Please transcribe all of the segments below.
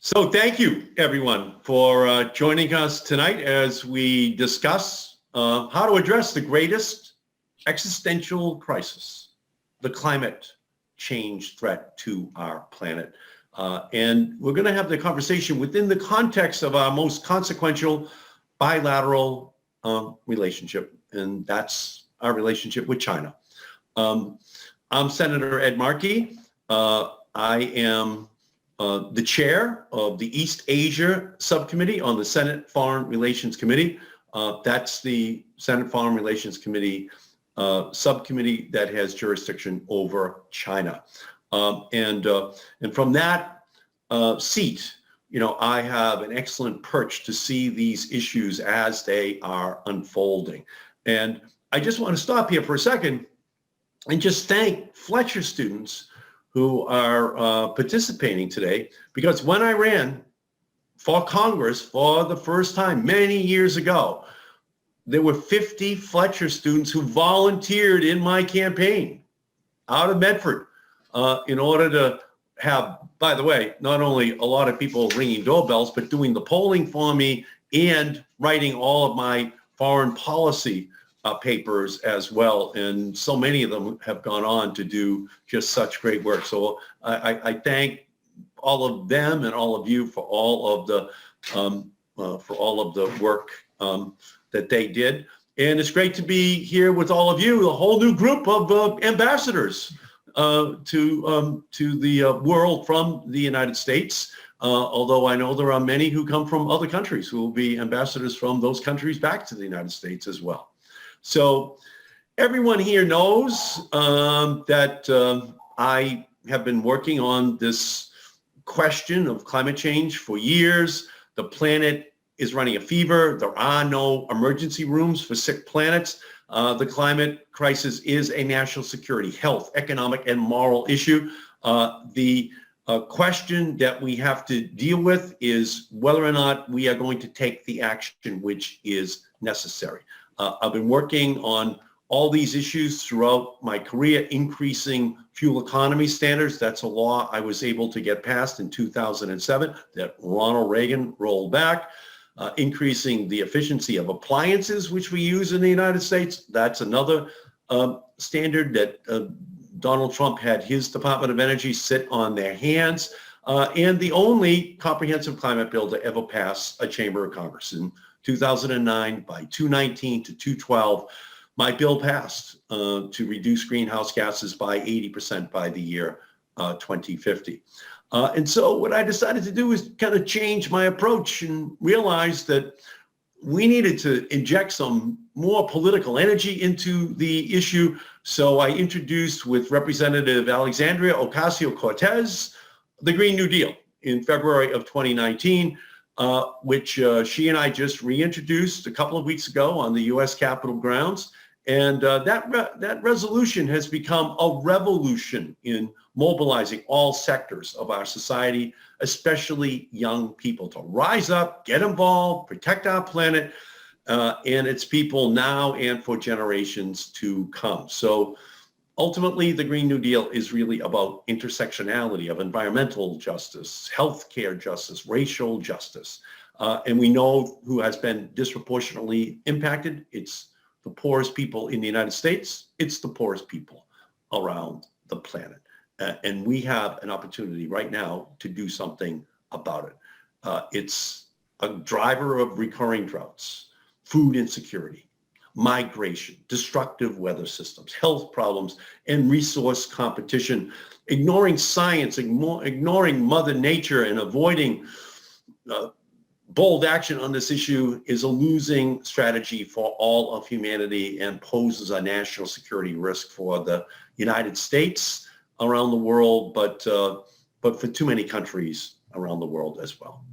So thank you, everyone, for joining us tonight as we discuss how to address the greatest existential crisis, the climate change threat to our planet. And we're going to have the conversation within the context of our most consequential bilateral relationship, and that's our relationship with China. I'm Senator Ed Markey. I am the chair of the East Asia Subcommittee on the Senate Foreign Relations Committee. That's the Senate Foreign Relations Committee subcommittee that has jurisdiction over China. And from that seat, I have an excellent perch to see these issues as they are unfolding. And I just want to stop here for a second and just thank Fletcher students who are participating today, because when I ran for Congress for the first time many years ago, there were 50 Fletcher students who volunteered in my campaign out of Medford in order to have, by the way, not only a lot of people ringing doorbells, but doing the polling for me and writing all of my foreign policy papers as well. And so many of them have gone on to do just such great work. So I thank all of them and all of you for all of the work that they did. And it's great to be here with all of you, a whole new group of ambassadors to the world from the United States. Although I know there are many who come from other countries who will be ambassadors from those countries back to the United States as well. So everyone here knows that I have been working on this question of climate change for years. The planet is running a fever. There are no emergency rooms for sick planets. The climate crisis is a national security, health, economic, and moral issue. The question that we have to deal with is whether or not we are going to take the action which is necessary. I've been working on all these issues throughout my career, increasing fuel economy standards. That's a law I was able to get passed in 2007 that Ronald Reagan rolled back. Increasing the efficiency of appliances, which we use in the United States. That's another standard that Donald Trump had his Department of Energy sit on their hands. And the only comprehensive climate bill to ever pass a chamber of Congress. In 2009, by 219 to 212, my bill passed to reduce greenhouse gases by 80% by the year 2050. And so what I decided to do is kind of change my approach and realize that we needed to inject some more political energy into the issue. So I introduced with Representative Alexandria Ocasio-Cortez the Green New Deal in February of 2019. Which she and I just reintroduced a couple of weeks ago on the U.S. Capitol grounds. And that resolution has become a revolution in mobilizing all sectors of our society, especially young people, to rise up, get involved, protect our planet and its people now and for generations to come. So ultimately, the Green New Deal is really about intersectionality of environmental justice, healthcare justice, racial justice. And we know who has been disproportionately impacted. It's the poorest people in the United States. It's the poorest people around the planet. And we have an opportunity right now to do something about it. It's a driver of recurring droughts, food insecurity, migration, destructive weather systems, health problems, and resource competition. Ignoring science, ignoring Mother Nature, and avoiding bold action on this issue is a losing strategy for all of humanity and poses a national security risk for the United States around the world, but for too many countries around the world as well.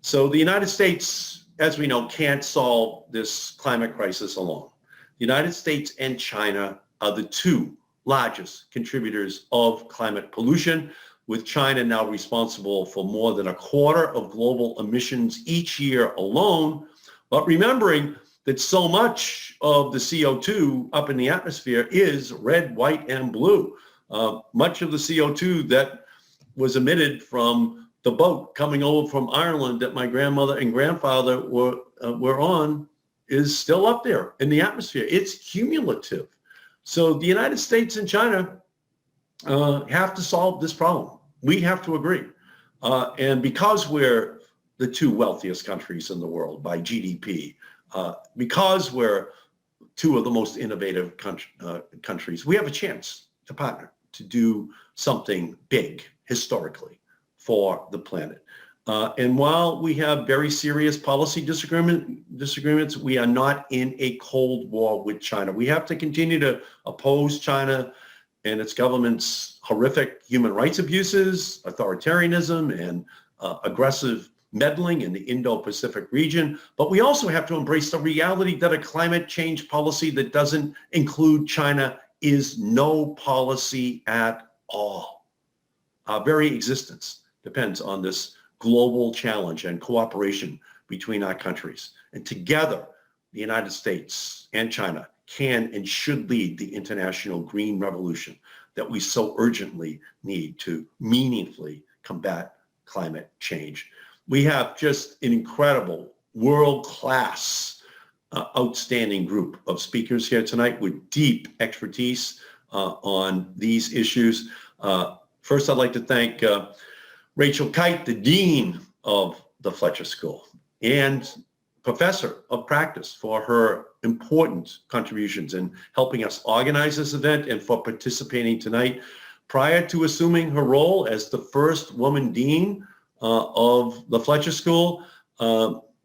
So the United States, as we know, can't solve this climate crisis alone. The United States and China are the two largest contributors of climate pollution, with China now responsible for more than a quarter of global emissions each year alone. But remembering that so much of the CO2 up in the atmosphere is red, white, and blue. Much of the CO2 that was emitted from the boat coming over from Ireland that my grandmother and grandfather were on is still up there in the atmosphere. It's cumulative. So the United States and China have to solve this problem. We have to agree. And because we're the two wealthiest countries in the world by GDP, because we're two of the most innovative countries, we have a chance to partner to do something big historically for the planet. And while we have very serious policy disagreements, we are not in a Cold War with China. We have to continue to oppose China and its government's horrific human rights abuses, authoritarianism, and aggressive meddling in the Indo-Pacific region. But we also have to embrace the reality that a climate change policy that doesn't include China is no policy at all. Our very existence depends on this global challenge and cooperation between our countries. And together, the United States and China can and should lead the international green revolution that we so urgently need to meaningfully combat climate change. We have just an incredible, world-class, outstanding group of speakers here tonight with deep expertise on these issues. First, I'd like to thank Rachel Kyte, the Dean of the Fletcher School and Professor of Practice, for her important contributions in helping us organize this event and for participating tonight. Prior to assuming her role as the first woman dean of the Fletcher School,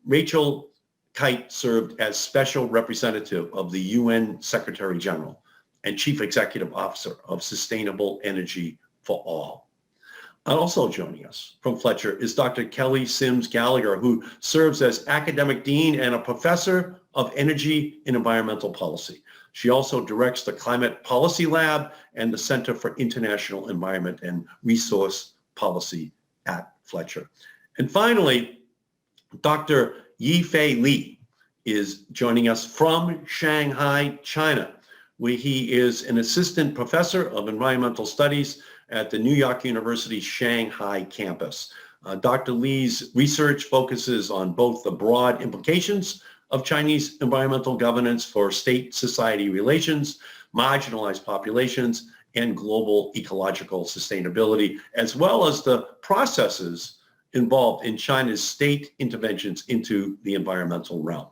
Rachel Kyte served as special representative of the UN Secretary General and Chief Executive Officer of Sustainable Energy for All. Also joining us from Fletcher is Dr. Kelly Sims Gallagher, who serves as academic dean and a professor of energy and environmental policy. She also directs the Climate Policy Lab and the Center for International Environment and Resource Policy at Fletcher. And finally, Dr. Yifei Li is joining us from Shanghai, China, where he is an assistant professor of environmental studies at the New York University Shanghai campus. Dr. Li's research focuses on both the broad implications of Chinese environmental governance for state-society relations, marginalized populations, and global ecological sustainability, as well as the processes involved in China's state interventions into the environmental realm.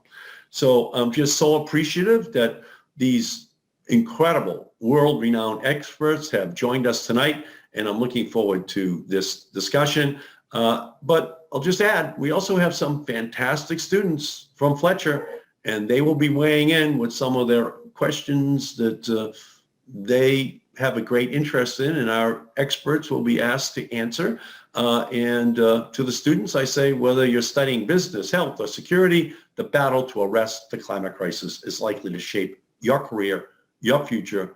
So I'm just so appreciative that these incredible world-renowned experts have joined us tonight, and I'm looking forward to this discussion. But I'll just add, we also have some fantastic students from Fletcher, and they will be weighing in with some of their questions that they have a great interest in, and our experts will be asked to answer. And to the students, I say, whether you're studying business, health, or security, the battle to arrest the climate crisis is likely to shape your career, your future,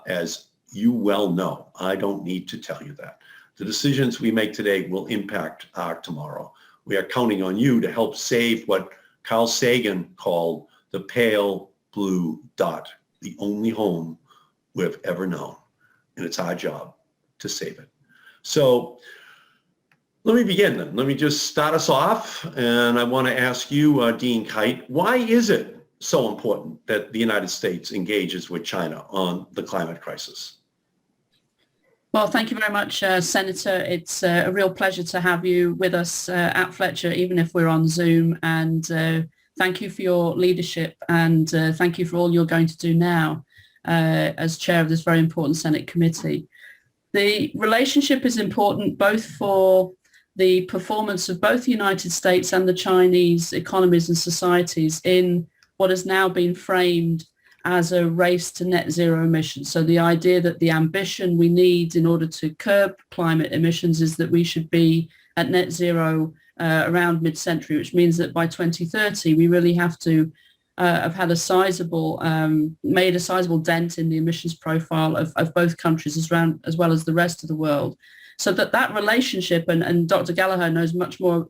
as you well know. I don't need to tell you that. The decisions we make today will impact our tomorrow. We are counting on you to help save what Carl Sagan called the pale blue dot, the only home we've ever known. And it's our job to save it. So let me begin then. Let me just start us off. And I want to ask you, Dean Kite, why is it so important that the United States engages with China on the climate crisis? Well, thank you very much, Senator. It's a real pleasure to have you with us at Fletcher, even if we're on Zoom. And thank you for your leadership, and thank you for all you're going to do now as chair of this very important Senate committee. The relationship is important both for the performance of both the United States and the Chinese economies and societies in what has now been framed as a race to net zero emissions. So the idea that the ambition we need in order to curb climate emissions is that we should be at net zero around mid-century, which means that by 2030, we really have to have had made a sizable dent in the emissions profile of both countries as well as the rest of the world. So that relationship, and Dr. Gallagher knows much more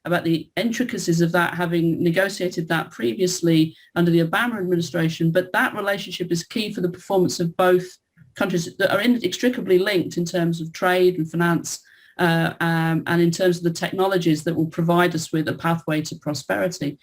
about the intricacies of that, having negotiated that previously under the Obama administration, but that relationship is key for the performance of both countries that are inextricably linked in terms of trade and finance and in terms of the technologies that will provide us with a pathway to prosperity.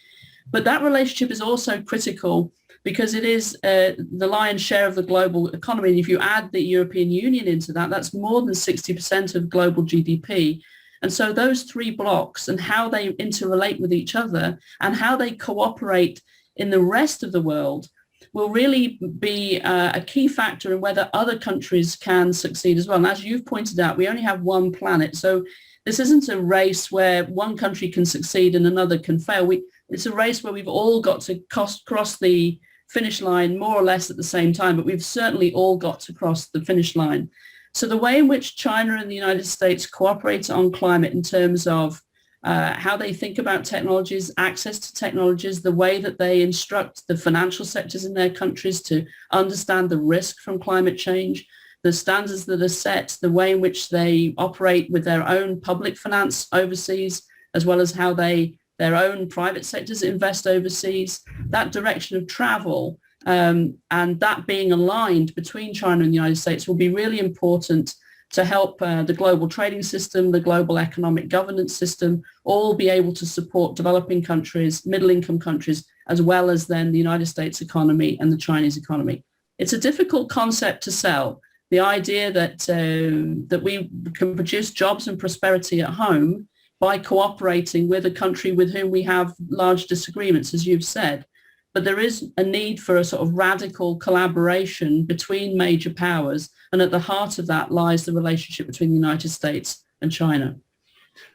But that relationship is also critical because it is the lion's share of the global economy. And if you add the European Union into that, that's more than 60% of global GDP. And so those three blocks and how they interrelate with each other and how they cooperate in the rest of the world will really be a key factor in whether other countries can succeed as well. And as you've pointed out, we only have one planet. So this isn't a race where one country can succeed and another can fail. It's a race where we've all got to cross the finish line more or less at the same time, but we've certainly all got to cross the finish line. So the way in which China and the United States cooperate on climate in terms of how they think about technologies, access to technologies, the way that they instruct the financial sectors in their countries to understand the risk from climate change, the standards that are set, the way in which they operate with their own public finance overseas, as well as how their own private sectors invest overseas, that direction of travel and that being aligned between China and the United States will be really important to help the global trading system, the global economic governance system, all be able to support developing countries, middle-income countries, as well as then the United States economy and the Chinese economy. It's a difficult concept to sell. The idea that we can produce jobs and prosperity at home by cooperating with a country with whom we have large disagreements, as you've said. But there is a need for a sort of radical collaboration between major powers. And at the heart of that lies the relationship between the United States and China.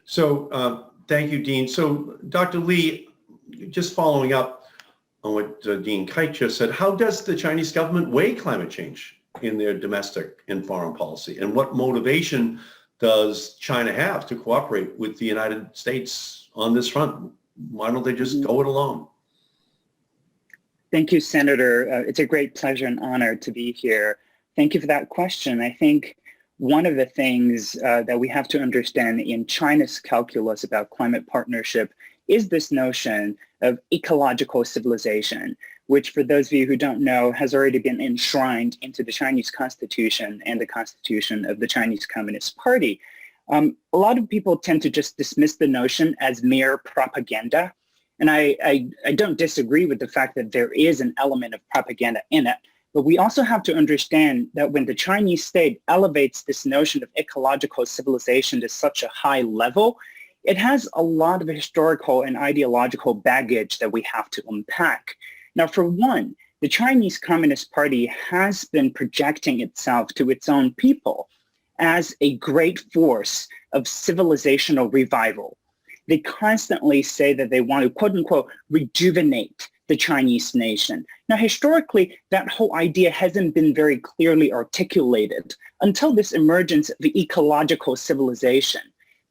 So thank you, Dean. So Dr. Li, just following up on what Dean Kelly just said, how does the Chinese government weigh climate change in their domestic and foreign policy? And what motivation does China have to cooperate with the United States on this front? Why don't they just go it alone? Thank you, Senator. It's a great pleasure and honor to be here. Thank you for that question. I think one of the things that we have to understand in China's calculus about climate partnership is this notion of ecological civilization, which for those of you who don't know has already been enshrined into the Chinese Constitution and the Constitution of the Chinese Communist Party. A lot of people tend to just dismiss the notion as mere propaganda. And I don't disagree with the fact that there is an element of propaganda in it, but we also have to understand that when the Chinese state elevates this notion of ecological civilization to such a high level, it has a lot of historical and ideological baggage that we have to unpack. Now, for one, the Chinese Communist Party has been projecting itself to its own people as a great force of civilizational revival. They constantly say that they want to, quote unquote, rejuvenate the Chinese nation. Now, historically, that whole idea hasn't been very clearly articulated until this emergence of the ecological civilization.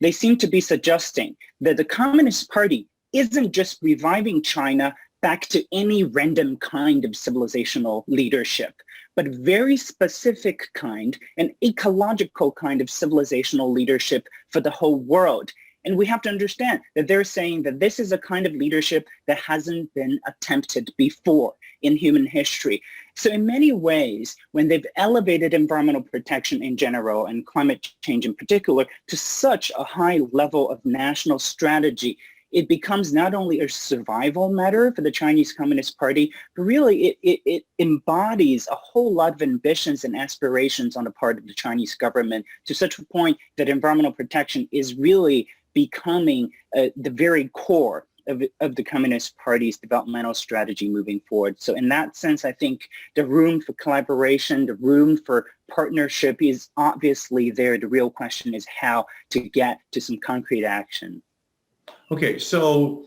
They seem to be suggesting that the Communist Party isn't just reviving China back to any random kind of civilizational leadership, but very specific kind, an ecological kind of civilizational leadership for the whole world. And we have to understand that they're saying that this is a kind of leadership that hasn't been attempted before in human history. So in many ways, when they've elevated environmental protection in general and climate change in particular to such a high level of national strategy, it becomes not only a survival matter for the Chinese Communist Party, but really it embodies a whole lot of ambitions and aspirations on the part of the Chinese government to such a point that environmental protection is really becoming the very core of the Communist Party's developmental strategy moving forward. So in that sense, I think the room for collaboration, the room for partnership is obviously there. The real question is how to get to some concrete action. Okay, so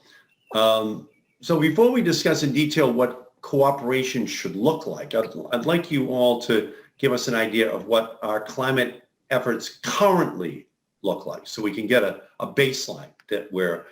before we discuss in detail what cooperation should look like, I'd like you all to give us an idea of what our climate efforts currently look like, so we can get a baseline that we're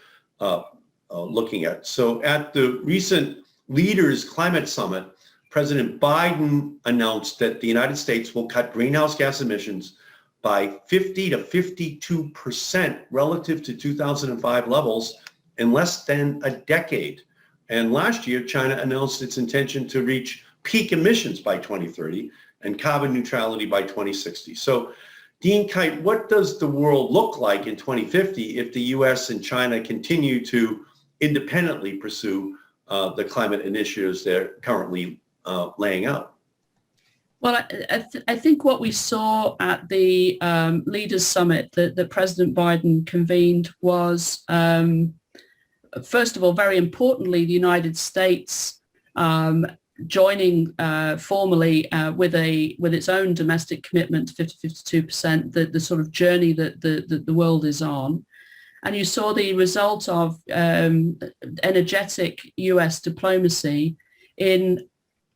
looking at. So at the recent Leaders Climate Summit, President Biden announced that the United States will cut greenhouse gas emissions by 50 to 52% relative to 2005 levels in less than a decade. And last year, China announced its intention to reach peak emissions by 2030 and carbon neutrality by 2060. So Dean Kite, what does the world look like in 2050 if the U.S. and China continue to independently pursue the climate initiatives they're currently laying out? Well, I think what we saw at the Leaders Summit that President Biden convened was, first of all, very importantly, the United States joining formally with its own domestic commitment to 52%, the sort of journey that the world is on. And you saw the result of energetic US diplomacy in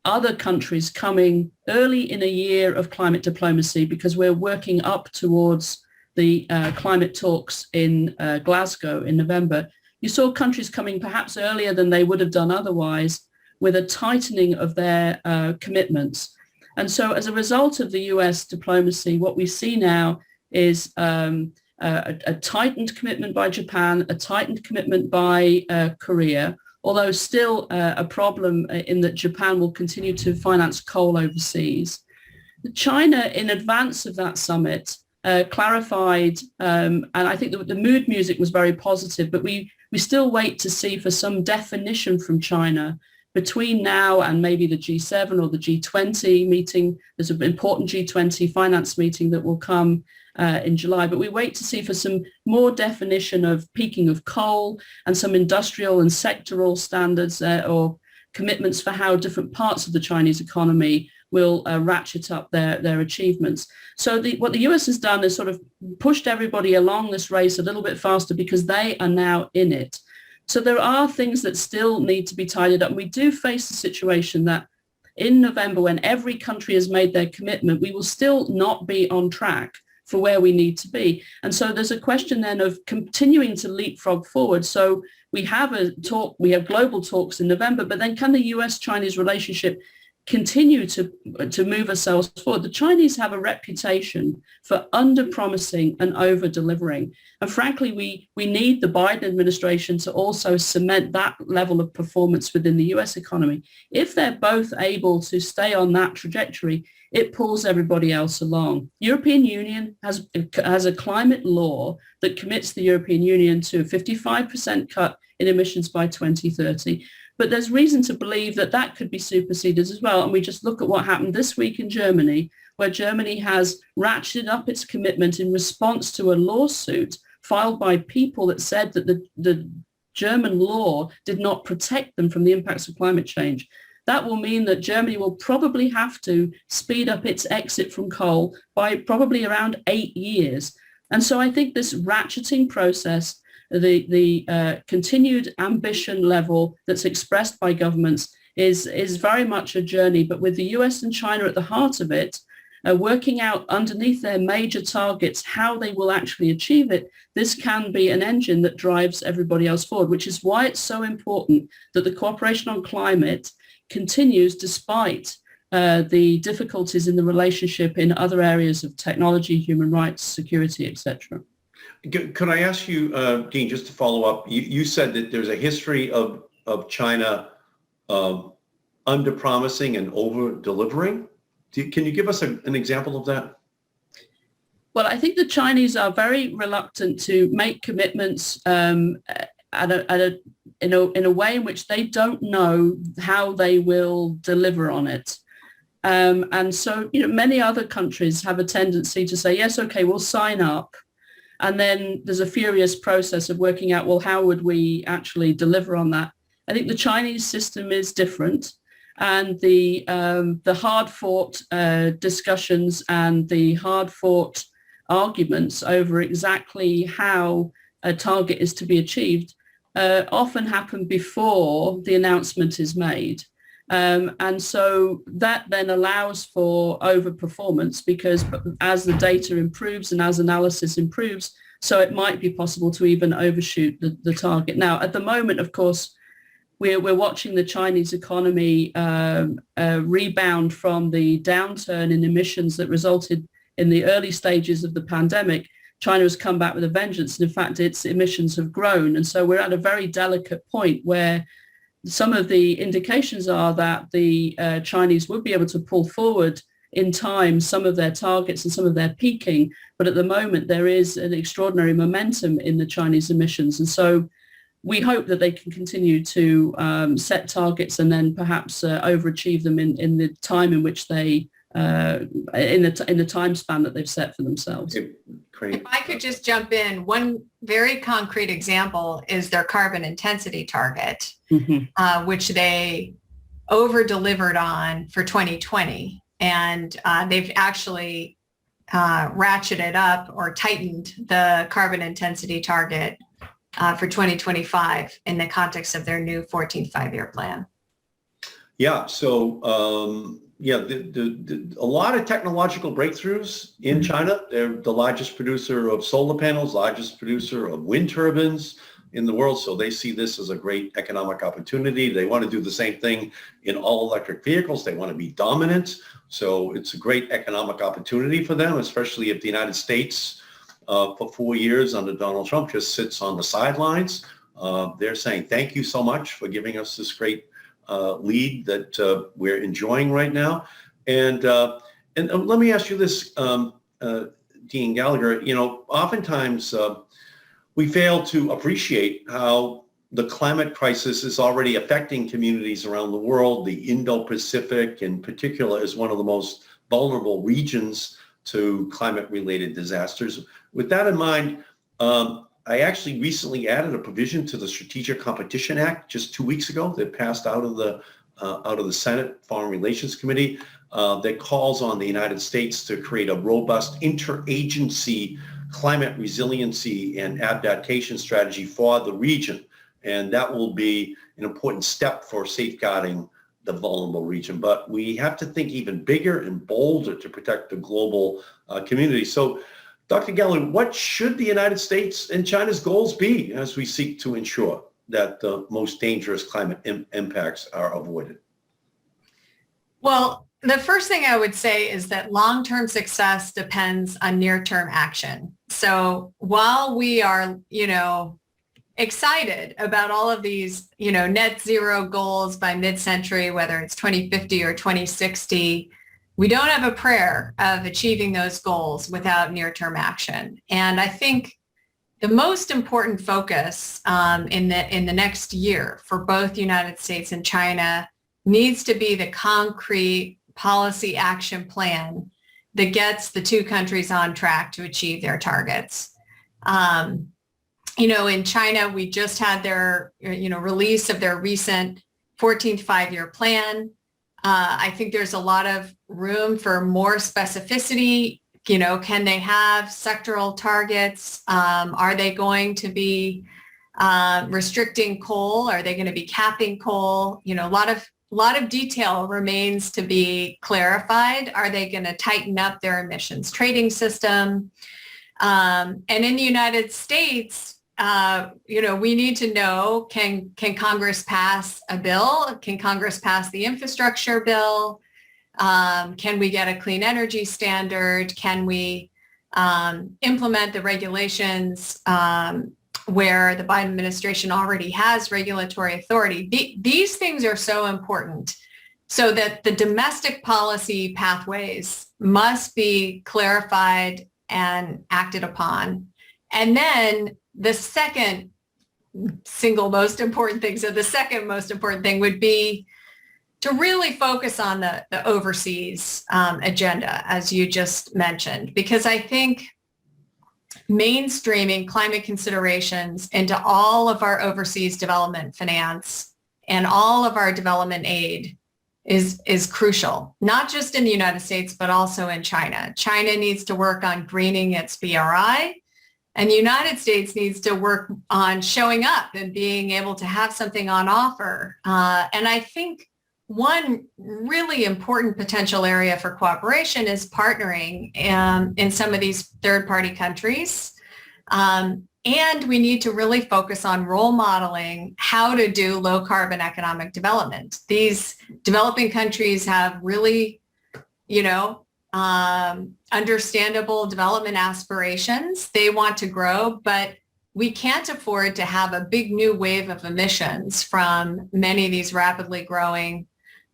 other countries coming early in a year of climate diplomacy, because we're working up towards the climate talks in Glasgow in November. You saw countries coming perhaps earlier than they would have done otherwise, with a tightening of their commitments. And so as a result of the US diplomacy, what we see now is a tightened commitment by Japan, a tightened commitment by Korea, although still a problem in that Japan will continue to finance coal overseas. China, in advance of that summit, clarified, and I think the mood music was very positive, but we still wait to see for some definition from China between now and maybe the G7 or the G20 meeting. There's an important G20 finance meeting that will come in July, but we wait to see for some more definition of peaking of coal and some industrial and sectoral standards or commitments for how different parts of the Chinese economy will ratchet up their achievements. So what the US has done is sort of pushed everybody along this race a little bit faster because they are now in it. So there are things that still need to be tidied up. We do face the situation that in November, when every country has made their commitment, we will still not be on track for where we need to be. And so there's a question then of continuing to leapfrog forward. So we have global talks in November, but then can the US-Chinese relationship continue to move ourselves forward? The Chinese have a reputation for under-promising and over-delivering. And frankly, we need the Biden administration to also cement that level of performance within the US economy. If they're both able to stay on that trajectory, it pulls everybody else along. European Union has a climate law that commits the European Union to a 55% cut in emissions by 2030. But there's reason to believe that that could be superseded as well. And we just look at what happened this week in Germany, where Germany has ratcheted up its commitment in response to a lawsuit filed by people that said that the German law did not protect them from the impacts of climate change. That will mean that Germany will probably have to speed up its exit from coal by probably around 8 years. And so I think this ratcheting process, the continued ambition level that's expressed by governments is very much a journey, but with the US and China at the heart of it, working out underneath their major targets how they will actually achieve it, this can be an engine that drives everybody else forward, which is why it's so important that the cooperation on climate continues despite the difficulties in the relationship in other areas of technology, human rights, security, etc. Could I ask you, Dean, just to follow up, you said that there's a history of China under-promising and over-delivering. Can you give us an example of that? Well, I think the Chinese are very reluctant to make commitments in a way in which they don't know how they will deliver on it. And so, many other countries have a tendency to say, yes, okay, we'll sign up. And then there's a furious process of working out, well, how would we actually deliver on that? I think the Chinese system is different, and the hard-fought discussions and the hard-fought arguments over exactly how a target is to be achieved often happen before the announcement is made. And so that then allows for overperformance, because as the data improves and as analysis improves, so it might be possible to even overshoot the target. Now, at the moment, of course, we're watching the Chinese economy rebound from the downturn in emissions that resulted in the early stages of the pandemic. China has come back with a vengeance, and in fact, its emissions have grown. And so we're at a very delicate point where some of the indications are that the Chinese would be able to pull forward in time some of their targets and some of their peaking. But at the moment, there is an extraordinary momentum in the Chinese emissions. And so we hope that they can continue to set targets and then perhaps overachieve them in the time in which they, in the time span that they've set for themselves. If I could just jump in, one very concrete example is their carbon intensity target, which they over-delivered on for 2020. And they've actually ratcheted up or tightened the carbon intensity target for 2025 in the context of their new 14th five-year plan. Yeah, so a lot of technological breakthroughs in China. They're the largest producer of solar panels, largest producer of wind turbines in the world. So they see this as a great economic opportunity. They want to do the same thing in all electric vehicles. They want to be dominant. So it's a great economic opportunity for them, especially if the United States for 4 years under Donald Trump just sits on the sidelines. They're saying, thank you so much for giving us this great lead that we're enjoying right now. And let me ask you this, Dean Gallagher, oftentimes we fail to appreciate how the climate crisis is already affecting communities around the world. The Indo-Pacific in particular is one of the most vulnerable regions to climate-related disasters. With that in mind, I actually recently added a provision to the Strategic Competition Act just 2 weeks ago that passed out of the Senate Foreign Relations Committee that calls on the United States to create a robust interagency climate resiliency and adaptation strategy for the region. And that will be an important step for safeguarding the vulnerable region. But we have to think even bigger and bolder to protect the global community. So, Dr. Gallagher, what should the United States and China's goals be as we seek to ensure that the most dangerous climate impacts are avoided? Well, the first thing I would say is that long-term success depends on near-term action. So while we are, excited about all of these, net zero goals by mid-century, whether it's 2050 or 2060, we don't have a prayer of achieving those goals without near-term action. And I think the most important focus in the next year for both the United States and China needs to be the concrete policy action plan that gets the two countries on track to achieve their targets. In China, we just had their, release of their recent 14th five-year plan. I think there's a lot of room for more specificity. Can they have sectoral targets? Are they going to be restricting coal? Are they going to be capping coal? A lot of detail remains to be clarified. Are they going to tighten up their emissions trading system? And in the United States, we need to know, can Congress pass a bill? Can Congress pass the infrastructure bill? Can we get a clean energy standard? Can we implement the regulations where the Biden administration already has regulatory authority? These things are so important so that the domestic policy pathways must be clarified and acted upon. And then the second most important thing would be to really focus on the overseas agenda, as you just mentioned, because I think mainstreaming climate considerations into all of our overseas development finance and all of our development aid is crucial, not just in the United States, but also in China. China needs to work on greening its BRI, and the United States needs to work on showing up and being able to have something on offer. And I think one really important potential area for cooperation is partnering in some of these third-party countries. And we need to really focus on role modeling how to do low carbon economic development. These developing countries have really, understandable development aspirations. They want to grow, but we can't afford to have a big new wave of emissions from many of these rapidly growing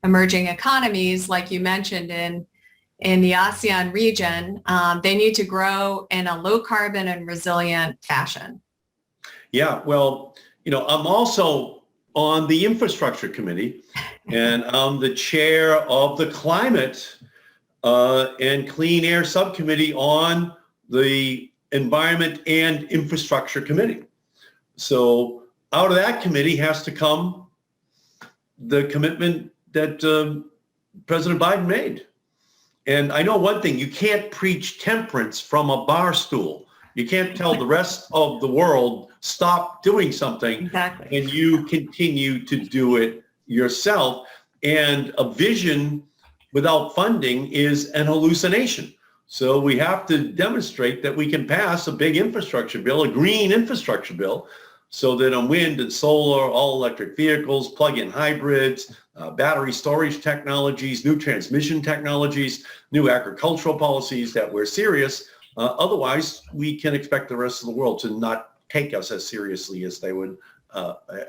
emerging economies, like you mentioned, in in the ASEAN region, they need to grow in a low carbon and resilient fashion. Yeah, well, I'm also on the infrastructure committee, and I'm the chair of the climate and clean air subcommittee on the environment and infrastructure committee. So out of that committee has to come the commitment that President Biden made. And I know one thing, you can't preach temperance from a bar stool. You can't tell the rest of the world, stop doing something, Exactly. and you continue to do it yourself. And a vision without funding is an hallucination. So we have to demonstrate that we can pass a big infrastructure bill, a green infrastructure bill, so that on wind and solar, all electric vehicles, plug-in hybrids, battery storage technologies, new transmission technologies, new agricultural policies, that we're serious. Otherwise, we can expect the rest of the world to not take us as seriously as they would,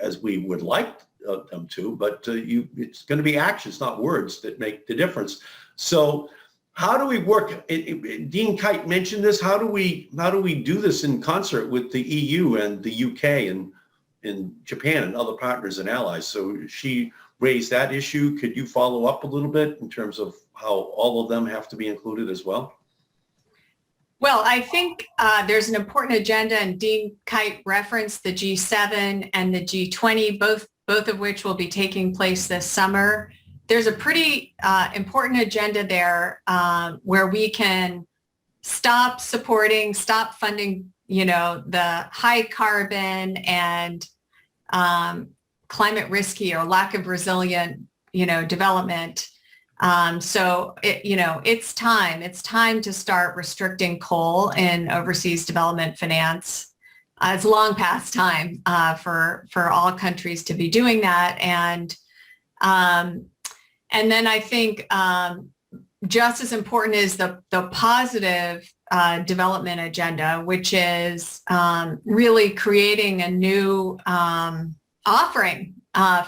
as we would like them to. But it's going to be actions, not words, that make the difference. So how do we work? Dean Kite mentioned this. How do we do this in concert with the EU and the UK and Japan and other partners and allies? So she raised that issue. Could you follow up a little bit in terms of how all of them have to be included as well? Well, I think there's an important agenda, and Dean Kite referenced the G7 and the G20, both of which will be taking place this summer. There's a pretty important agenda there where we can stop funding, the high carbon and climate risky or lack of resilient, development. So it's time to start restricting coal in overseas development finance. It's long past time for all countries to be doing that. And then I think just as important is the positive development agenda, which is really creating a new offering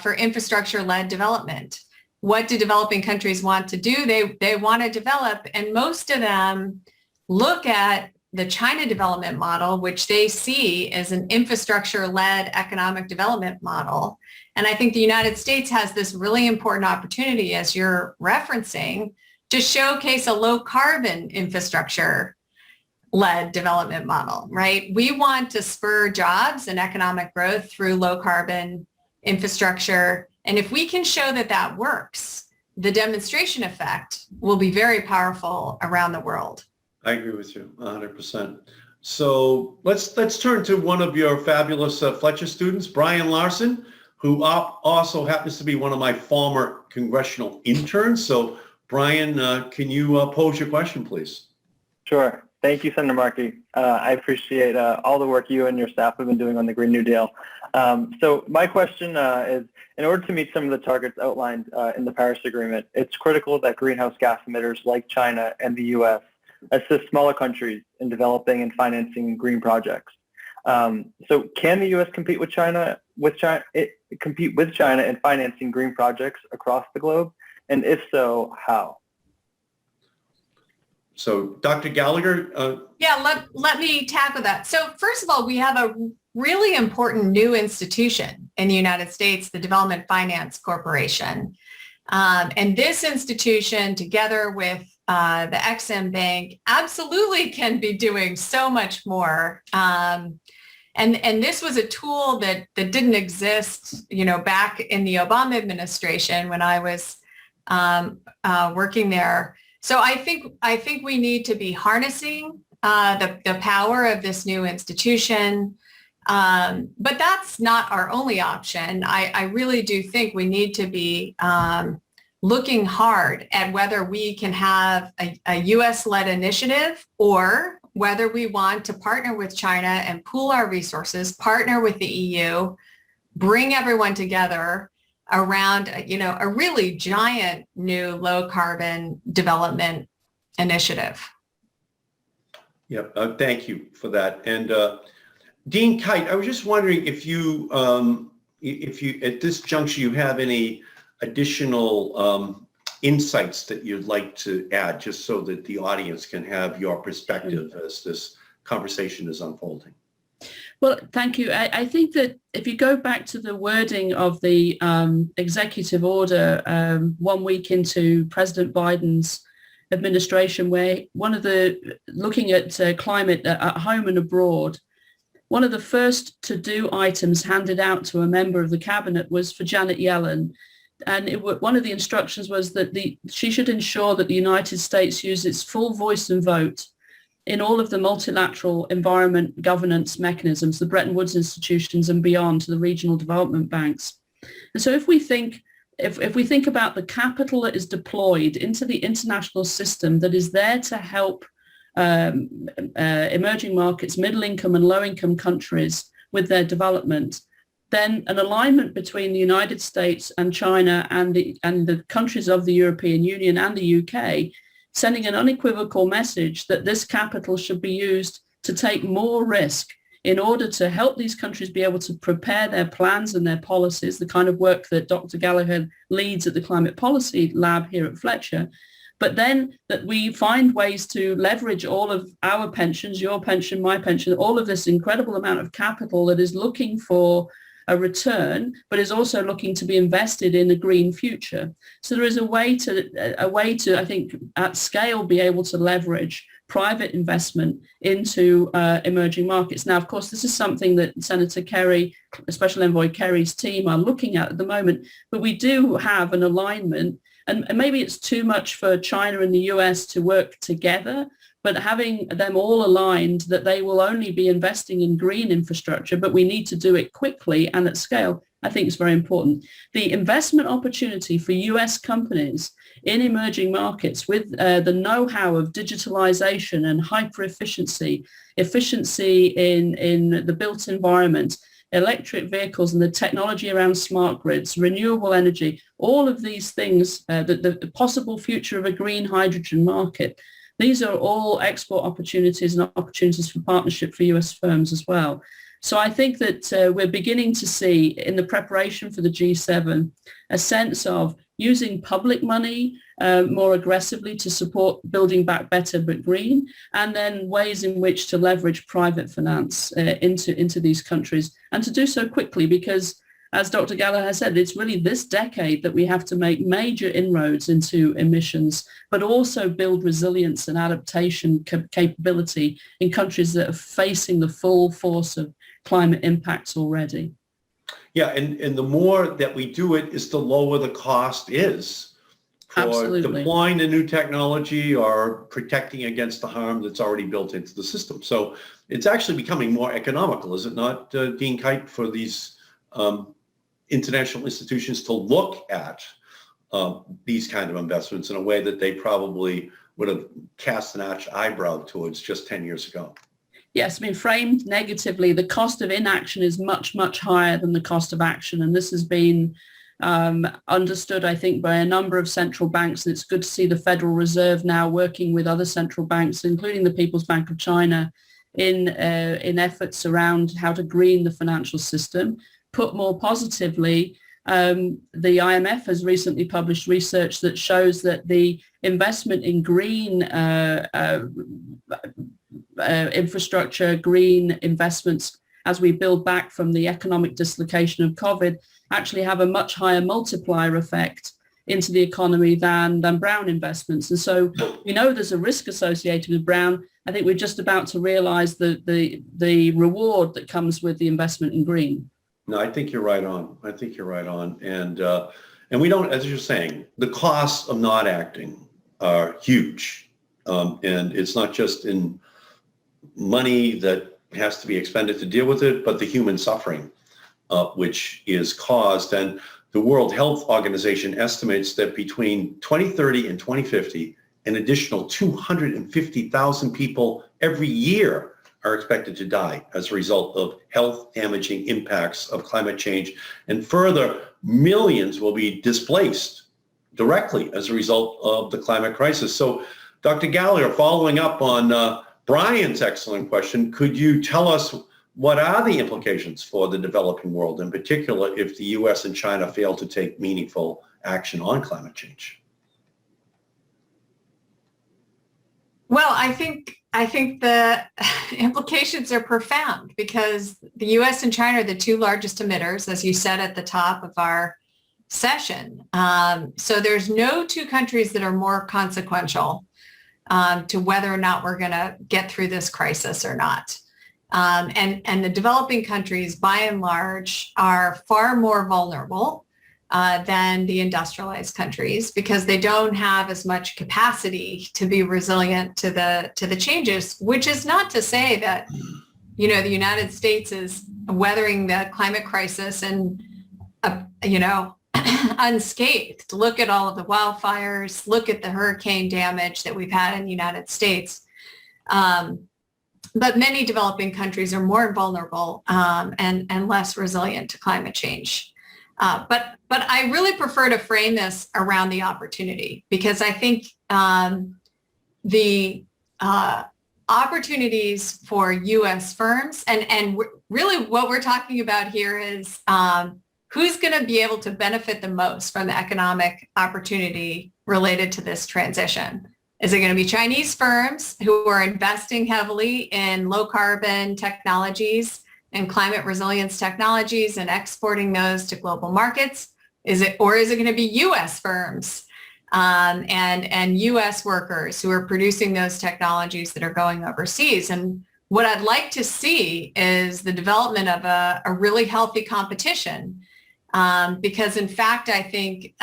for infrastructure-led development. What do developing countries want to do? They want to develop, and most of them look at the China development model, which they see as an infrastructure-led economic development model. And I think the United States has this really important opportunity, as you're referencing, to showcase a low carbon infrastructure-led development model, right? We want to spur jobs and economic growth through low carbon infrastructure. And if we can show that that works, the demonstration effect will be very powerful around the world. I agree with you 100%. So let's turn to one of your fabulous Fletcher students, Brian Larson, who also happens to be one of my former congressional interns. So Brian, can you pose your question, please? Sure. Thank you, Senator Markey. I appreciate all the work you and your staff have been doing on the Green New Deal. So my question is, in order to meet some of the targets outlined in the Paris Agreement, it's critical that greenhouse gas emitters like China and the U.S. assist smaller countries in developing and financing green projects. So can the U.S. compete with China in financing green projects across the globe? And if so, how? So Dr. Gallagher? Yeah, let me tackle that. So first of all, we have a really important new institution in the United States, the Development Finance Corporation. And this institution, together with the Ex-Im Bank, absolutely can be doing so much more. And this was a tool that didn't exist, back in the Obama administration when I was working there. So I think we need to be harnessing the power of this new institution. But that's not our only option. I really do think we need to be looking hard at whether we can have a U.S.-led initiative, or whether we want to partner with China and pool our resources, partner with the EU, bring everyone together around, a really giant new low carbon development initiative. Yep. Thank you for that. And Dean Kite, I was just wondering if you at this juncture, you have any additional insights that you'd like to add, just so that the audience can have your perspective as this conversation is unfolding? Well, thank you. I think that if you go back to the wording of the executive order 1 week into President Biden's administration, where looking at climate at home and abroad, one of the first to-do items handed out to a member of the cabinet was for Janet Yellen. And one of the instructions was that she should ensure that the United States use its full voice and vote in all of the multilateral environment governance mechanisms, the Bretton Woods institutions and beyond to the regional development banks. And so if we think about the capital that is deployed into the international system that is there to help emerging markets, middle income and low income countries with their development, then an alignment between the United States and China and the countries of the European Union and the UK, sending an unequivocal message that this capital should be used to take more risk in order to help these countries be able to prepare their plans and their policies, the kind of work that Dr. Gallagher leads at the Climate Policy Lab here at Fletcher, but then that we find ways to leverage all of our pensions, your pension, my pension, all of this incredible amount of capital that is looking for a return, but is also looking to be invested in a green future. So there is a way to, I think, at scale, be able to leverage private investment into emerging markets. Now, of course, this is something that Senator Kerry, Special Envoy Kerry's team are looking at the moment, but we do have an alignment, and maybe it's too much for China and the US to work together, but having them all aligned that they will only be investing in green infrastructure, but we need to do it quickly and at scale, I think is very important. The investment opportunity for US companies in emerging markets with the know-how of digitalization and hyper-efficiency, efficiency in the built environment, electric vehicles and the technology around smart grids, renewable energy, all of these things, the possible future of a green hydrogen market, these are all export opportunities and opportunities for partnership for US firms as well. So I think that we're beginning to see in the preparation for the G7 a sense of using public money more aggressively to support building back better but green, and then ways in which to leverage private finance into these countries, and to do so quickly, because as Dr. Gallagher said, it's really this decade that we have to make major inroads into emissions, but also build resilience and adaptation capability in countries that are facing the full force of climate impacts already. Yeah, and the more that we do it, is the lower the cost is for Absolutely. Deploying the new technology or protecting against the harm that's already built into the system. So it's actually becoming more economical, is it not, Dean Kite, for these international institutions to look at these kind of investments in a way that they probably would have cast an arch eyebrow towards just 10 years ago? Yes, I mean, framed negatively, the cost of inaction is much, much higher than the cost of action. And this has been understood, I think, by a number of central banks. And it's good to see the Federal Reserve now working with other central banks, including the People's Bank of China, in efforts around how to green the financial system. Put more positively, the IMF has recently published research that shows that the investment in green infrastructure, green investments, as we build back from the economic dislocation of COVID, actually have a much higher multiplier effect into the economy than brown investments. And so we know there's a risk associated with brown. I think we're just about to realize the reward that comes with the investment in green. No, I think you're right on. And we don't, as you're saying, the costs of not acting are huge. And it's not just in money that has to be expended to deal with it, but the human suffering which is caused. And the World Health Organization estimates that between 2030 and 2050, an additional 250,000 people every year are expected to die as a result of health damaging impacts of climate change. And further, millions will be displaced directly as a result of the climate crisis. So, Dr. Gallagher, following up on Brian's excellent question, could you tell us what are the implications for the developing world, in particular if the US and China fail to take meaningful action on climate change? Well, I think the implications are profound because the U.S. and China are the two largest emitters, as you said at the top of our session. So there's no two countries that are more consequential to whether or not we're going to get through this crisis or not. And the developing countries, by and large, are far more vulnerable than the industrialized countries because they don't have as much capacity to be resilient to the changes, which is not to say that, the United States is weathering the climate crisis and, unscathed. Look at all of the wildfires, look at the hurricane damage that we've had in the United States. But many developing countries are more vulnerable and less resilient to climate change. But I really prefer to frame this around the opportunity because I think the opportunities for U.S. firms and really what we're talking about here is who's going to be able to benefit the most from the economic opportunity related to this transition. Is it going to be Chinese firms who are investing heavily in low carbon technologies and climate resilience technologies and exporting those to global markets? Is it going to be U.S. firms and U.S. workers who are producing those technologies that are going overseas? And what I'd like to see is the development of a really healthy competition because in fact, I think,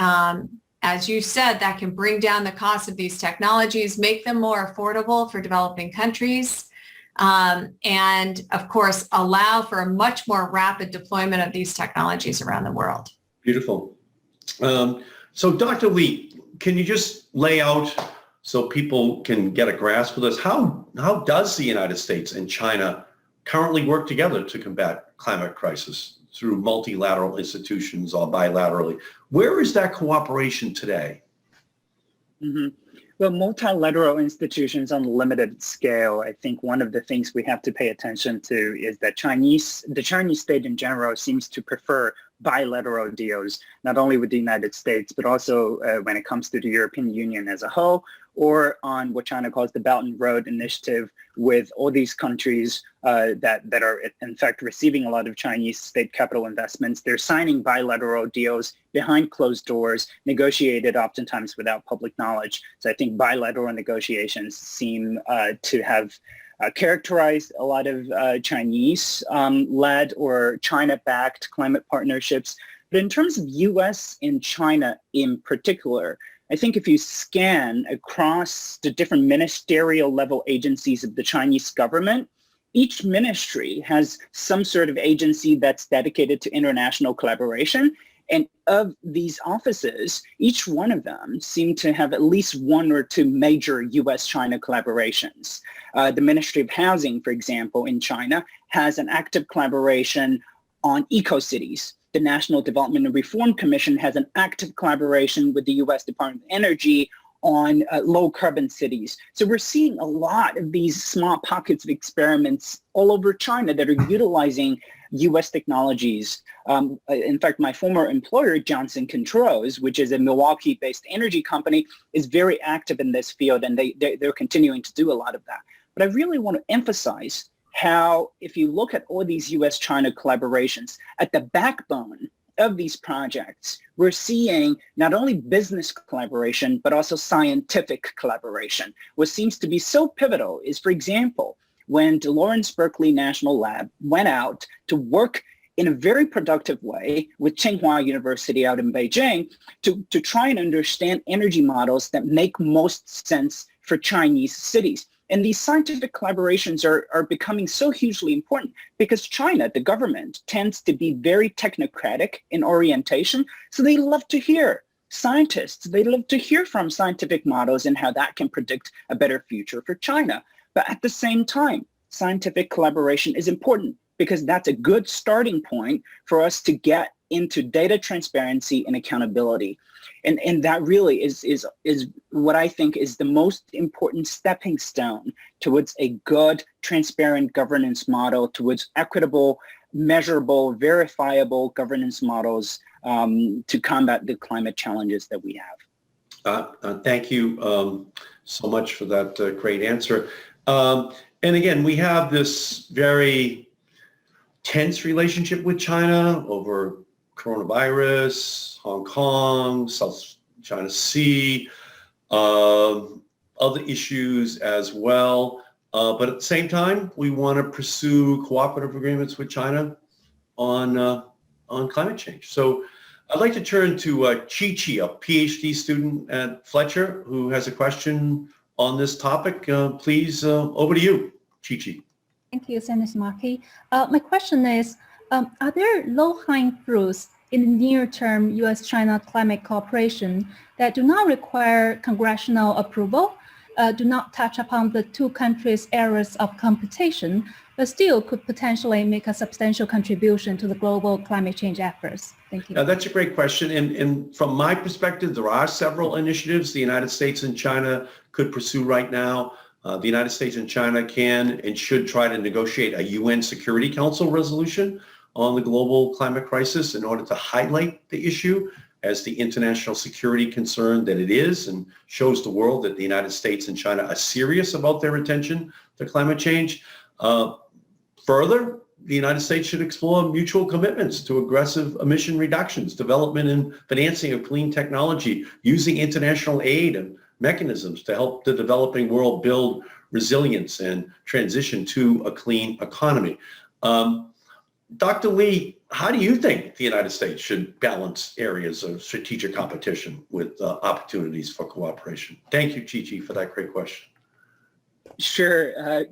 as you said, that can bring down the cost of these technologies, make them more affordable for developing countries, and of course, allow for a much more rapid deployment of these technologies around the world. Beautiful. So Dr. Li, can you just lay out so people can get a grasp of this? How does the United States and China currently work together to combat climate crisis through multilateral institutions or bilaterally? Where is that cooperation today? Mm-hmm. Well, multilateral institutions on a limited scale, I think one of the things we have to pay attention to is that the Chinese state in general seems to prefer bilateral deals, not only with the United States, but also when it comes to the European Union as a whole, or on what China calls the Belt and Road Initiative with all these countries that are in fact receiving a lot of Chinese state capital investments. They're signing bilateral deals behind closed doors, negotiated oftentimes without public knowledge. So I think bilateral negotiations seem to have characterized a lot of Chinese-led or China-backed climate partnerships. But in terms of U.S. and China in particular, I think if you scan across the different ministerial level agencies of the Chinese government, each ministry has some sort of agency that's dedicated to international collaboration. And of these offices, each one of them seem to have at least one or two major U.S.-China collaborations. The Ministry of Housing, for example, in China, has an active collaboration on eco-cities. The National Development and Reform Commission has an active collaboration with the U.S. Department of Energy on low-carbon cities. So we're seeing a lot of these small pockets of experiments all over China that are utilizing U.S. technologies. In fact, my former employer, Johnson Controls, which is a Milwaukee-based energy company, is very active in this field, and they're continuing to do a lot of that. But I really want to emphasize how, if you look at all these U.S.-China collaborations, at the backbone of these projects, we're seeing not only business collaboration, but also scientific collaboration. What seems to be so pivotal is, for example, when the Lawrence Berkeley National Lab went out to work in a very productive way with Tsinghua University out in Beijing to try and understand energy models that make most sense for Chinese cities. And these scientific collaborations are becoming so hugely important because China, the government, tends to be very technocratic in orientation. So they love to hear scientists. They love to hear from scientific models and how that can predict a better future for China. But at the same time, scientific collaboration is important because that's a good starting point for us to get into data transparency and accountability. And that really is what I think is the most important stepping stone towards a good, transparent governance model, towards equitable, measurable, verifiable governance models to combat the climate challenges that we have. Thank you so much for that great answer. And again, we have this very tense relationship with China over coronavirus, Hong Kong, South China Sea, other issues as well. But at the same time, we want to pursue cooperative agreements with China on climate change. So I'd like to turn to Chi-Chi, a PhD student at Fletcher, who has a question on this topic. Please, over to you, Chi-Chi. Thank you, Senator Markey. My question is, are there low-hanging fruits in the near-term U.S.-China climate cooperation that do not require congressional approval, do not touch upon the two countries' areas of competition, but still could potentially make a substantial contribution to the global climate change efforts? Thank you. That's a great question. And from my perspective, there are several initiatives the United States and China could pursue right now. The United States and China can and should try to negotiate a UN Security Council resolution on the global climate crisis in order to highlight the issue as the international security concern that it is, and shows the world that the United States and China are serious about their attention to climate change. Further, the United States should explore mutual commitments to aggressive emission reductions, development and financing of clean technology, using international aid and mechanisms to help the developing world build resilience and transition to a clean economy. Dr. Li, how do you think the United States should balance areas of strategic competition with opportunities for cooperation? Thank you, Chi-Chi, for that great question. Sure,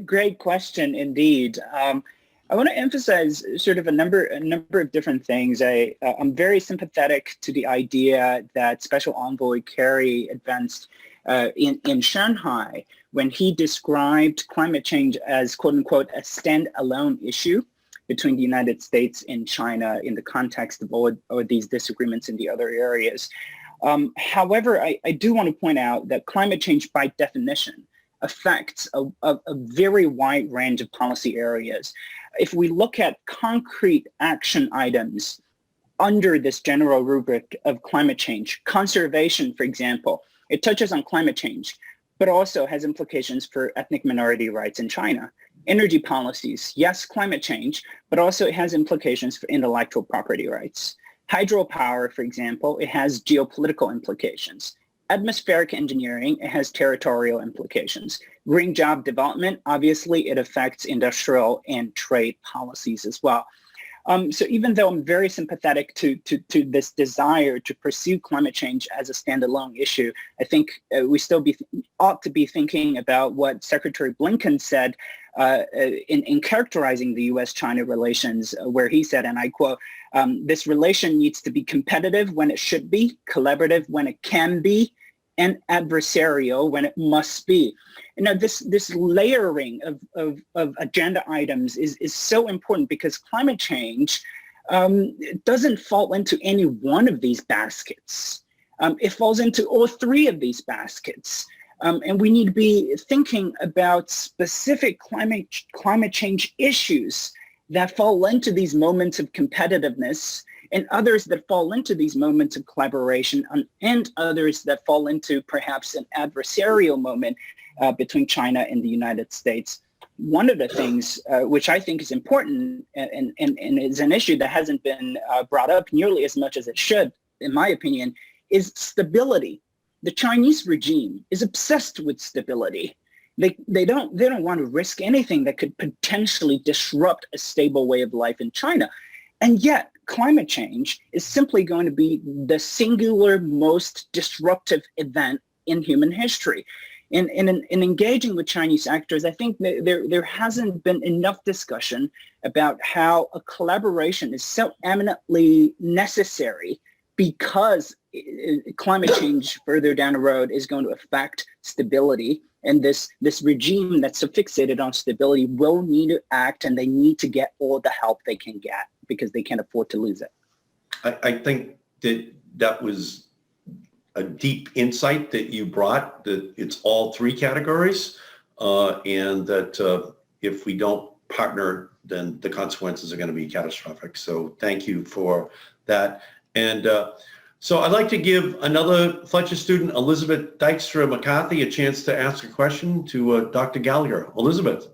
great question indeed. I want to emphasize sort of a number of different things. I'm very sympathetic to the idea that Special Envoy Kerry advanced in Shanghai when he described climate change as, quote unquote, a standalone issue between the United States and China in the context of all these disagreements in the other areas. However, I do want to point out that climate change by definition affects a very wide range of policy areas. If we look at concrete action items under this general rubric of climate change, conservation, for example, it touches on climate change, but also has implications for ethnic minority rights in China. Energy policies, yes, climate change, but also it has implications for intellectual property rights. Hydropower, for example, it has geopolitical implications. Atmospheric engineering, it has territorial implications. Green job development, obviously, it affects industrial and trade policies as well. So even though I'm very sympathetic to this desire to pursue climate change as a standalone issue, I think we still ought to be thinking about what Secretary Blinken said in characterizing the U.S.-China relations, where he said, and I quote, this relation needs to be competitive when it should be, collaborative when it can be, and adversarial when it must be. You know, this layering of agenda items is so important because climate change doesn't fall into any one of these baskets. It falls into all three of these baskets. And we need to be thinking about specific climate change issues that fall into these moments of competitiveness, and others that fall into these moments of collaboration, and others that fall into perhaps an adversarial moment between China and the United States. One of the things which I think is important and is an issue that hasn't been brought up nearly as much as it should, in my opinion, is stability. The Chinese regime is obsessed with stability. They don't want to risk anything that could potentially disrupt a stable way of life in China. And yet, climate change is simply going to be the singular most disruptive event in human history. In engaging with Chinese actors, I think there hasn't been enough discussion about how a collaboration is so eminently necessary, because climate change further down the road is going to affect stability. And this regime that's so fixated on stability will need to act, and they need to get all the help they can get because they can't afford to lose it. I think that was a deep insight that you brought, that it's all three categories, and that if we don't partner, then the consequences are going to be catastrophic. So thank you for that. And So I'd like to give another Fletcher student, Elizabeth Dykstra McCarthy, a chance to ask a question to Dr. Gallagher. Elizabeth.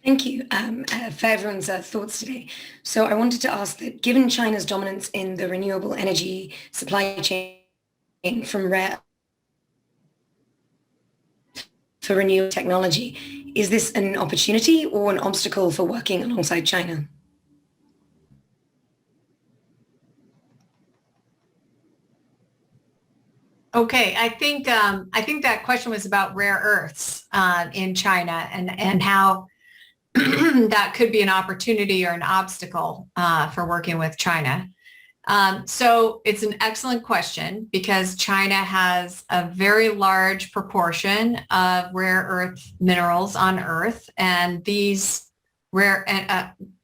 Thank you for everyone's thoughts today. So I wanted to ask that given China's dominance in the renewable energy supply chain from rare for renewable technology, is this an opportunity or an obstacle for working alongside China? Okay, I think that question was about rare earths in China and how that could be an opportunity or an obstacle for working with China. So it's an excellent question because China has a very large proportion of rare earth minerals on Earth, and these rare,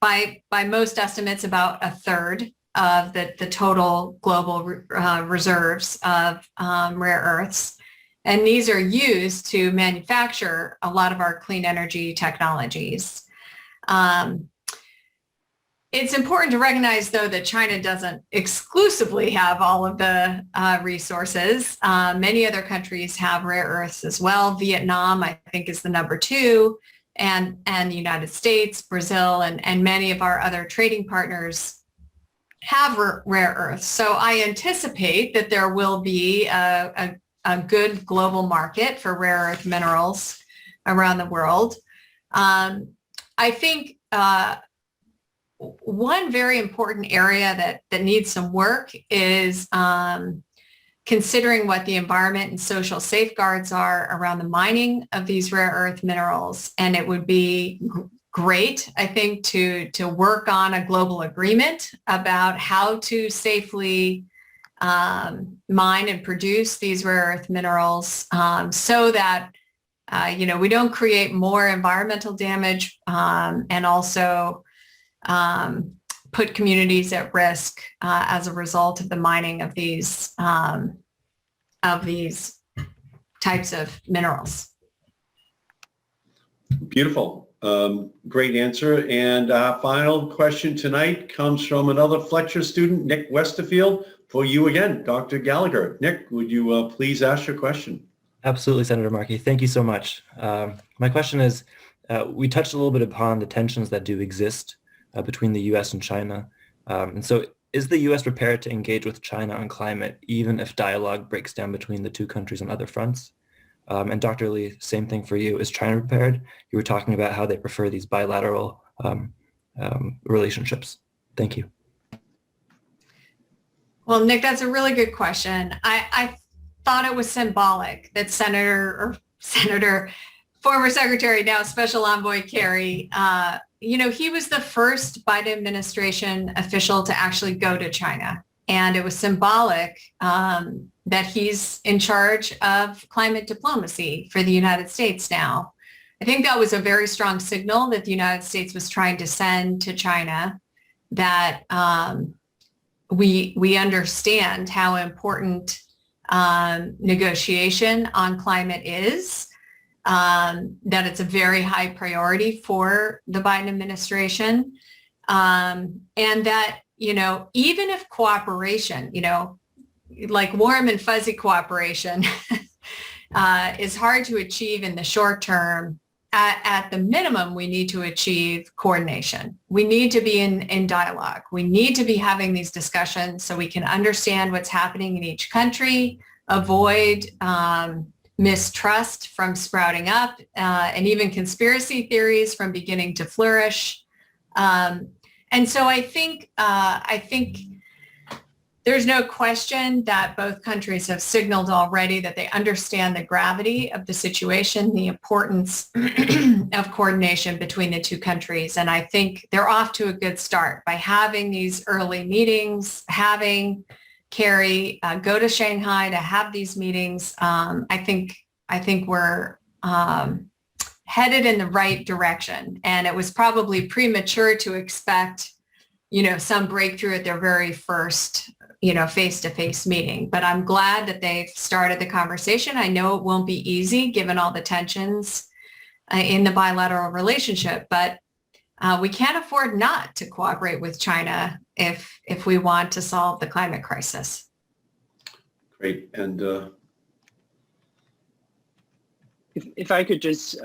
by most estimates, about a third of the total global reserves of rare earths. And these are used to manufacture a lot of our clean energy technologies. It's important to recognize, though, that China doesn't exclusively have all of the resources. Many other countries have rare earths as well. Vietnam, I think, is the number 2, and the United States, Brazil, and many of our other trading partners have rare earths. So I anticipate that there will be a good global market for rare earth minerals around the world. I think one very important area that needs some work is considering what the environment and social safeguards are around the mining of these rare earth minerals. And it would be great, I think, to work on a global agreement about how to safely mine and produce these rare earth minerals so that we don't create more environmental damage and also put communities at risk as a result of the mining of these types of minerals. Beautiful. Great answer. And our final question tonight comes from another Fletcher student, Nick Westerfield. For you again, Dr. Gallagher. Nick, would you please ask your question? Absolutely, Senator Markey. Thank you so much. My question is, we touched a little bit upon the tensions that do exist between the U.S. and China. And so is the U.S. prepared to engage with China on climate, even if dialogue breaks down between the two countries on other fronts? And Dr. Li, same thing for you. Is China prepared? You were talking about how they prefer these bilateral relationships. Thank you. Well, Nick, that's a really good question. I thought it was symbolic that former Secretary, now Special Envoy Kerry, he was the first Biden administration official to actually go to China. And it was symbolic that he's in charge of climate diplomacy for the United States now. I think that was a very strong signal that the United States was trying to send to China that we understand how important negotiation on climate is, that it's a very high priority for the Biden administration, and that, even if cooperation, like warm and fuzzy cooperation is hard to achieve in the short term, at the minimum, we need to achieve coordination. We need to be in dialogue. We need to be having these discussions so we can understand what's happening in each country, avoid mistrust from sprouting up, and even conspiracy theories from beginning to flourish. And so I think there's no question that both countries have signaled already that they understand the gravity of the situation, the importance of coordination between the two countries. And I think they're off to a good start by having these early meetings, having Kerry go to Shanghai to have these meetings. I think we're headed in the right direction. And it was probably premature to expect, some breakthrough at their very first face-to-face meeting. But I'm glad that they've started the conversation. I know it won't be easy given all the tensions in the bilateral relationship, but we can't afford not to cooperate with China if we want to solve the climate crisis. Great. And If I could just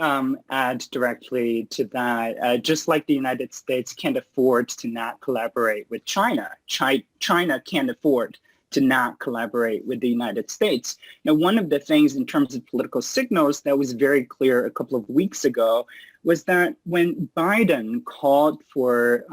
add directly to that, just like the United States can't afford to not collaborate with China, China can't afford to not collaborate with the United States. Now, one of the things in terms of political signals that was very clear a couple of weeks ago was that when Biden called for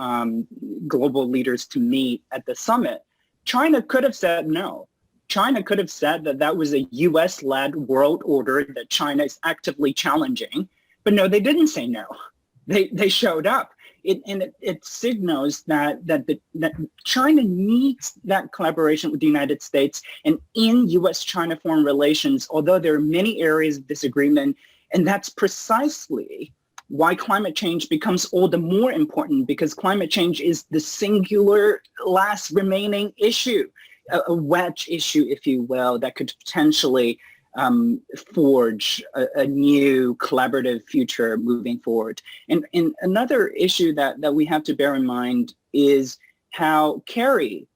global leaders to meet at the summit, China could have said no. China could have said that that was a U.S.-led world order that China is actively challenging, but no, they didn't say no. They showed up. It signals that China needs that collaboration with the United States, and in U.S.-China foreign relations, although there are many areas of disagreement, and that's precisely why climate change becomes all the more important, because climate change is the singular last remaining issue, a wedge issue, if you will, that could potentially forge a new collaborative future moving forward. And another issue that we have to bear in mind is how Kerry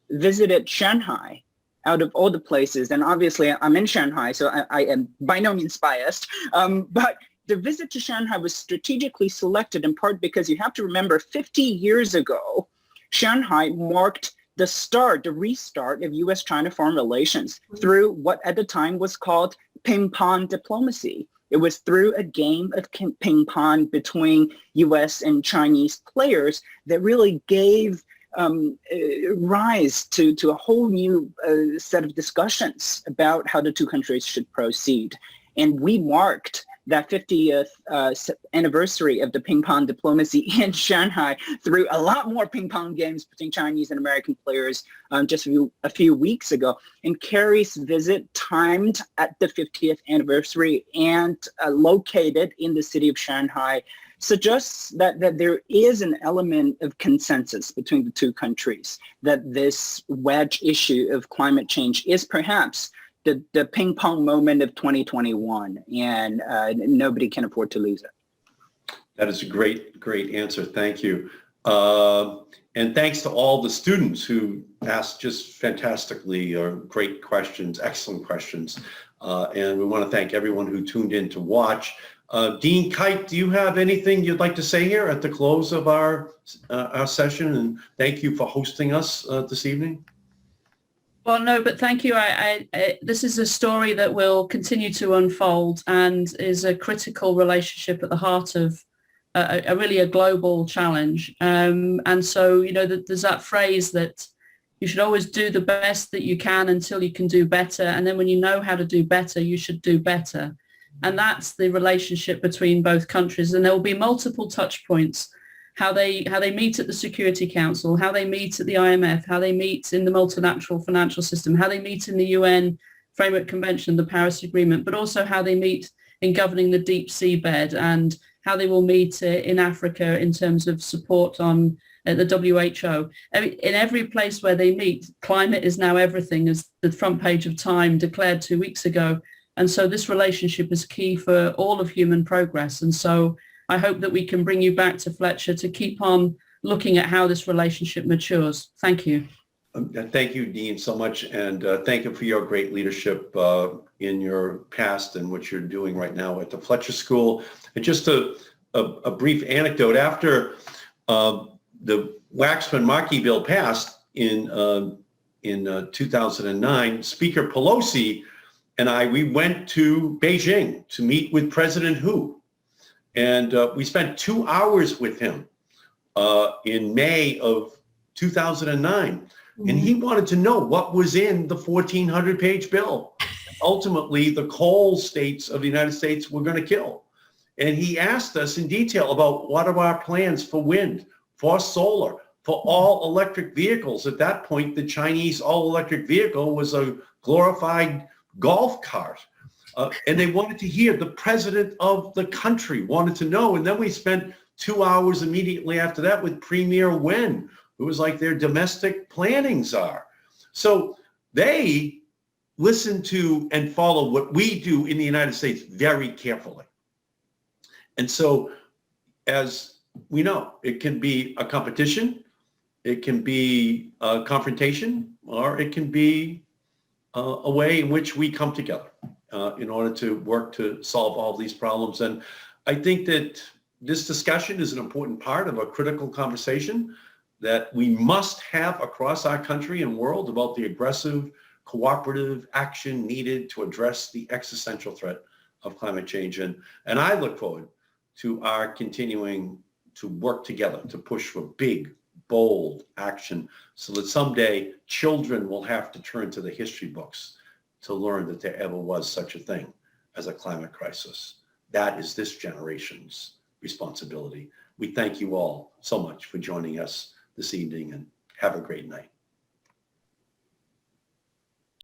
visited Shanghai out of all the places. And obviously I'm in Shanghai, so I am by no means biased, but the visit to Shanghai was strategically selected in part because you have to remember 50 years ago, Shanghai marked the restart of U.S.-China foreign relations through what at the time was called ping pong diplomacy. It was through a game of ping pong between U.S. and Chinese players that really gave rise to a whole new set of discussions about how the two countries should proceed. And we marked that 50th anniversary of the ping pong diplomacy in Shanghai through a lot more ping pong games between Chinese and American players just a few weeks ago. And Kerry's visit, timed at the 50th anniversary and located in the city of Shanghai, suggests that there is an element of consensus between the two countries, that this wedge issue of climate change is perhaps the ping pong moment of 2021, and nobody can afford to lose it. that is a great answer. Thank you. And thanks to all the students who asked just fantastically great questions, excellent questions. And we want to thank everyone who tuned in to watch. Dean Kite, do you have anything you'd like to say here at the close of our session? And thank you for hosting us this evening. Well, no, but thank you. This is a story that will continue to unfold and is a critical relationship at the heart of really a global challenge. And so, you know, there's that phrase that you should always do the best that you can until you can do better. And then when you know how to do better, you should do better. And that's the relationship between both countries. And there will be multiple touch points. How they meet at the Security Council, how they meet at the IMF, how they meet in the multilateral financial system, how they meet in the UN Framework Convention, the Paris Agreement, but also how they meet in governing the deep seabed, and how they will meet in Africa in terms of support on the WHO. In every place where they meet, climate is now everything, as the front page of Time declared 2 weeks ago. And so this relationship is key for all of human progress. And so I hope that we can bring you back to Fletcher to keep on looking at how this relationship matures. Thank you. Thank you, Dean, so much. And thank you for your great leadership in your past and what you're doing right now at the Fletcher School. And just a brief anecdote, after the Waxman-Markey bill passed in 2009, Speaker Pelosi and we went to Beijing to meet with President Hu. And we spent 2 hours with him in May of 2009. Mm-hmm. And he wanted to know what was in the 1,400-page bill. Ultimately, the coal states of the United States were going to kill. And he asked us in detail about what are our plans for wind, for solar, for all electric vehicles. At that point, the Chinese all-electric vehicle was a glorified golf cart. And they wanted to hear, the president of the country wanted to know. And then we spent 2 hours immediately after that with Premier Wen, who was like their domestic planning czar. So they listen to and follow what we do in the United States very carefully. And so as we know it can be a competition, it can be a confrontation, or it can be a way in which we come together in order to work to solve all these problems. And I think that this discussion is an important part of a critical conversation that we must have across our country and world about the aggressive, cooperative action needed to address the existential threat of climate change. And I look forward to our continuing to work together to push for big, bold action so that someday children will have to turn to the history books to learn that there ever was such a thing as a climate crisis. That is this generation's responsibility. We thank you all so much for joining us this evening, and have a great night.